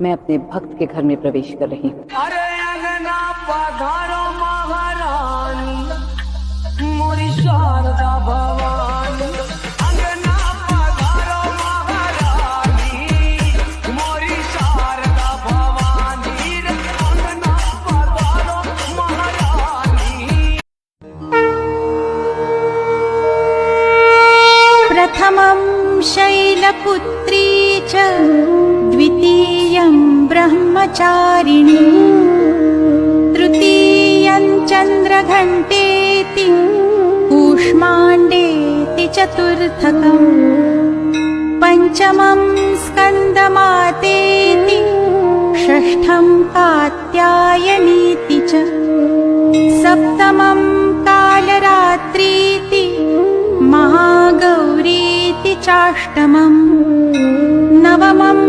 मैं अपने भक्त के घर में प्रवेश कर रही हूँ। अरे अंगना पधारो महारानी, मोरी शारदा भवानी। अंगना पधारो महारानी, मोरी शारदा भवानी। अंगना पधारो महारानी। प्रथमं शैलपुत्री च द्वितीयं ब्रह्मचारिणी, तृतीयं चन्द्रघण्टेति, कूष्माण्डेति चतुर्थकम्, पञ्चमं स्कन्दमातेति, षष्ठं कात्यायनीति च, सप्तमं कालरात्रीति, महागौरीति चाष्टमम्, नवमं